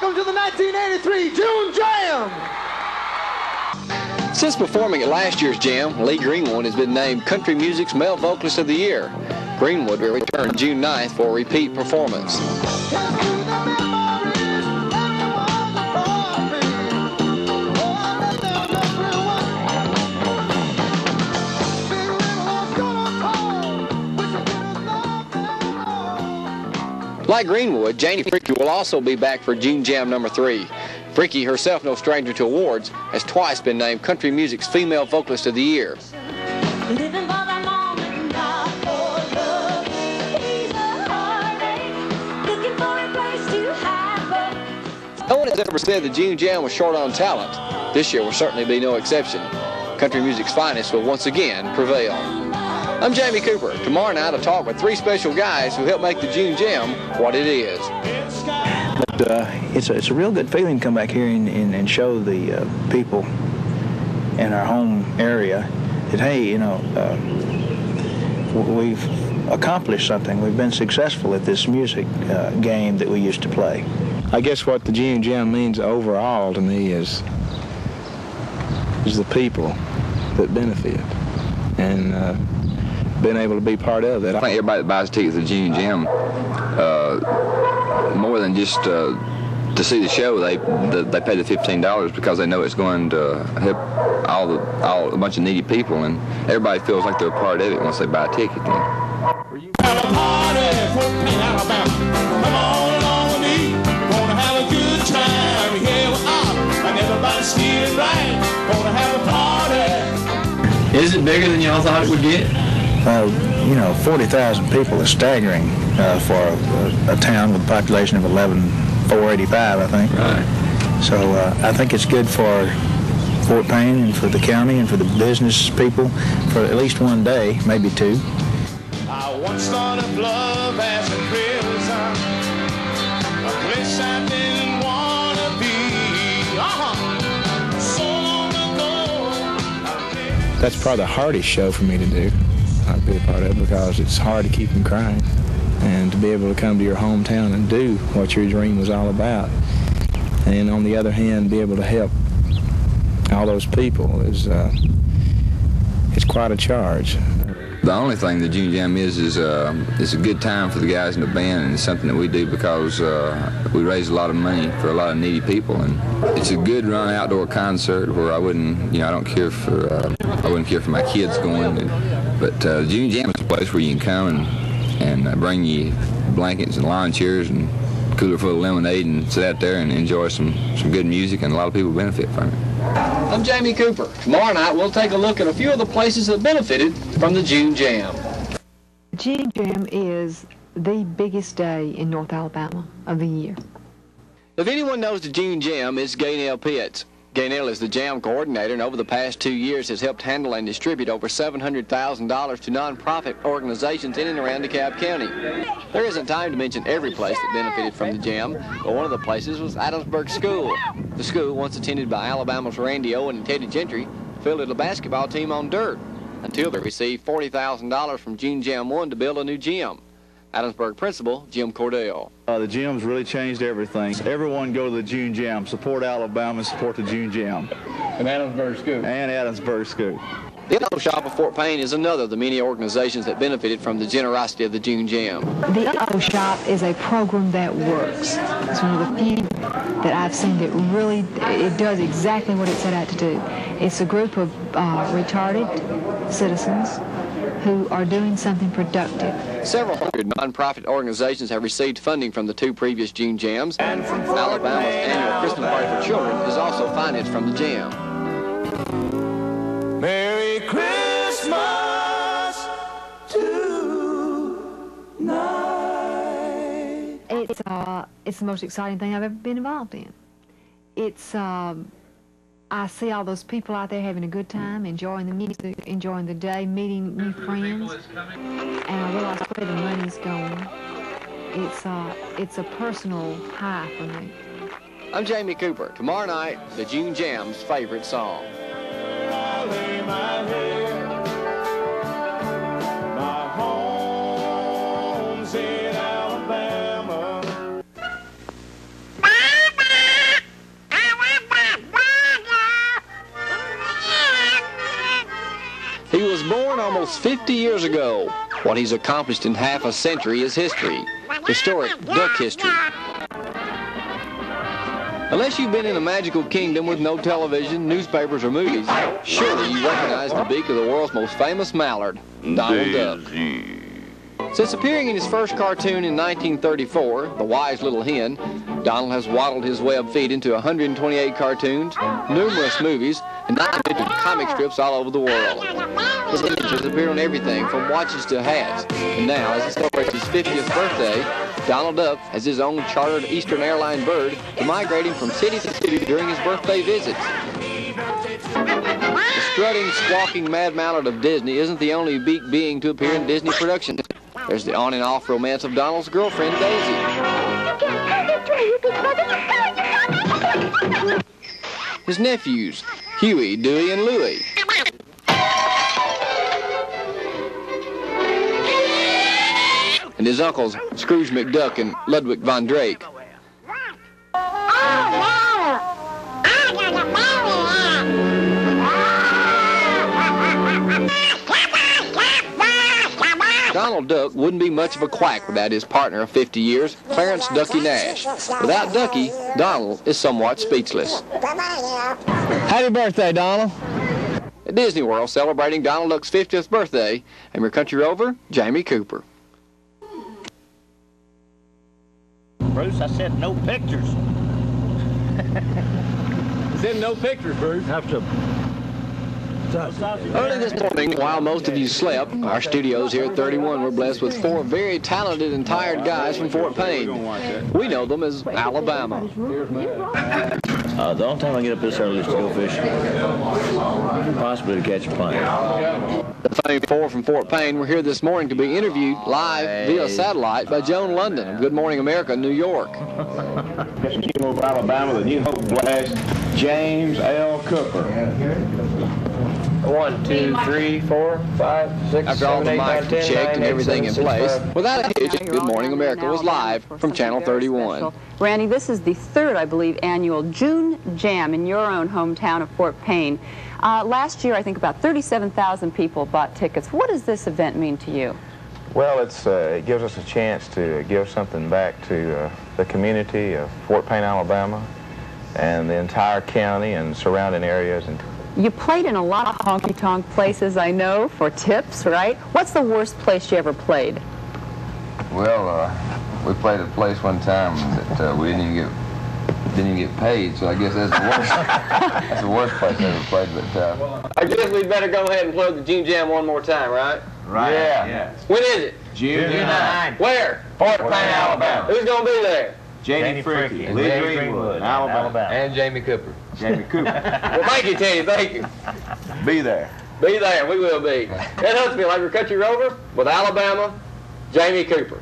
welcome to the 1983 June Jam! Since performing at last year's Jam, Lee Greenwood has been named Country Music's Male Vocalist of the Year. Greenwood will return June 9th for a repeat performance. Like Greenwood, Janie Freaky will also be back for June Jam number 3. Freaky, herself no stranger to awards, has twice been named Country Music's Female Vocalist of the Year. No one has ever said the June Jam was short on talent. This year will certainly be no exception. Country music's finest will once again prevail. I'm Jamie Cooper. Tomorrow night I'll talk with 3 special guys who help make the June Jam what it is. But it's a real good feeling to come back here and show the people in our home area that, hey, you know, we've accomplished something. We've been successful at this music game that we used to play. I guess what the June Jam means overall to me is the people that benefit, and being able to be part of it. I think everybody that buys tickets to the June Jam, more than just to see the show, they pay the $15 because they know it's going to help a bunch of needy people, and everybody feels like they're a part of it once they buy a ticket. Is it bigger than y'all thought it would get? You know, 40,000 people is staggering for a town with a population of 11,485, I think. Right. So I think it's good for Fort Payne and for the county and for the business people for at least one day, maybe 2. I once thought of love as a prison, a place I didn't want to be. So long ago. That's probably the hardest show for me to do. I'd be a part of it because it's hard to keep from crying, and to be able to come to your hometown and do what your dream was all about, and on the other hand be able to help all those people is it's quite a charge. The only thing the June Jam is a good time for the guys in the band, and it's something that we do because we raise a lot of money for a lot of needy people, and it's a good run outdoor concert where I wouldn't care for my kids going, but the June Jam is a place where you can come and bring you blankets and lawn chairs and a cooler full of lemonade and sit out there and enjoy some good music, and a lot of people benefit from it. I'm Jamie Cooper. Tomorrow night we'll take a look at a few of the places that benefited from the June Jam. June Jam is the biggest day in North Alabama of the year. If anyone knows the June Jam, it's Gaynell Pitts. Gaynell is the Jam coordinator, and over the past 2 years has helped handle and distribute over $700,000 to nonprofit organizations in and around DeKalb County. There isn't time to mention every place that benefited from the Jam, but one of the places was Adamsburg School. The school, once attended by Alabama's Randy Owen and Teddy Gentry, fielded a basketball team on dirt until they received $40,000 from June Jam 1 to build a new gym. Adamsburg principal, Jim Cordell. The gym's really changed everything. Everyone go to the June Jam. Support Alabama, support the June Jam. And Adamsburg School. And Adamsburg School. The Auto Shop of Fort Payne is another of the many organizations that benefited from the generosity of the June Jam. The Auto Shop is a program that works. It's one of the few that I've seen that really, it does exactly what it set out to do. It's a group of retarded citizens who are doing something productive. Several hundred nonprofit organizations have received funding from the 2 previous June Jams. Alabama's annual Christmas party for children is also financed from the Jam. Merry Christmas tonight. It's the most exciting thing I've ever been involved in. It's I see all those people out there having a good time, enjoying the music, enjoying the day, meeting new friends, and I realize where the money's going. It's a personal high for me. I'm Jamie Cooper. Tomorrow night, the June Jam's favorite song. I lay my head, my home's in Alabama. It's 50 years ago. What he's accomplished in half a century is history. Historic duck history. Unless you've been in a magical kingdom with no television, newspapers, or movies, surely you recognize the beak of the world's most famous mallard, Donald Duck. Since appearing in his first cartoon in 1934, The Wise Little Hen, Donald has waddled his web feet into 128 cartoons, numerous movies, and 9 comic strips all over the world. His images appear on everything from watches to hats. And now, as he celebrates his 50th birthday, Donald Duck has his own chartered Eastern Airline bird to migrate him from city to city during his birthday visits. The strutting, squawking mad mallard of Disney isn't the only beak being to appear in Disney productions. There's the on and off romance of Donald's girlfriend, Daisy. His nephews, Huey, Dewey, and Louie. And his uncles, Scrooge McDuck and Ludwig von Drake. Donald Duck wouldn't be much of a quack without his partner of 50 years, Clarence Ducky Nash. Without Ducky, Donald is somewhat speechless. Happy birthday, Donald. At Disney World, celebrating Donald Duck's 50th birthday, I'm your Country Rover, Jamie Cooper. Bruce, I said no pictures. Said no pictures, Bruce. Have to. Early this morning, while most of you slept, our studios here at 31 were blessed with 4 very talented and tired guys from Fort Payne. We know them as Alabama. The only time I get up this early is to go fishing. Possibly to catch a plane. The famed 4 from Fort Payne were here this morning to be interviewed live via satellite by Joan London of Good Morning America, New York. Over Alabama, the New Hope Blast, James L. Cooper. 1, 2, 3, 4, 5, 6, After all 7, the 8, 9, mics 10, checked 9, and 8, everything 7, in 6, place, 5. without a hitch, Good Morning America was live from Channel 31. Randy, this is the 3rd, I believe, annual June Jam in your own hometown of Fort Payne. Last year, I think about 37,000 people bought tickets. What does this event mean to you? Well, it gives us a chance to give something back to the community of Fort Payne, Alabama, and the entire county and surrounding areas. And you played in a lot of honky-tonk places, I know, for tips, right? What's the worst place you ever played? Well, we played at a place one time that we didn't even get paid, so I guess that's the worst. That's the worst place I ever played. But I guess we'd better go ahead and plug the June Jam one more time, right? Right. Yeah. When is it? June 9. Where? Fort Payne, Alabama. Who's gonna be there? Jamie Fricky, Lee Greenwood, Alabama. And Jamie Cooper. Jamie Cooper. Well, thank you, Teddy. Thank you. Be there. Be there. We will be. That Huntsville, like your Country Rover with Alabama, Jamie Cooper.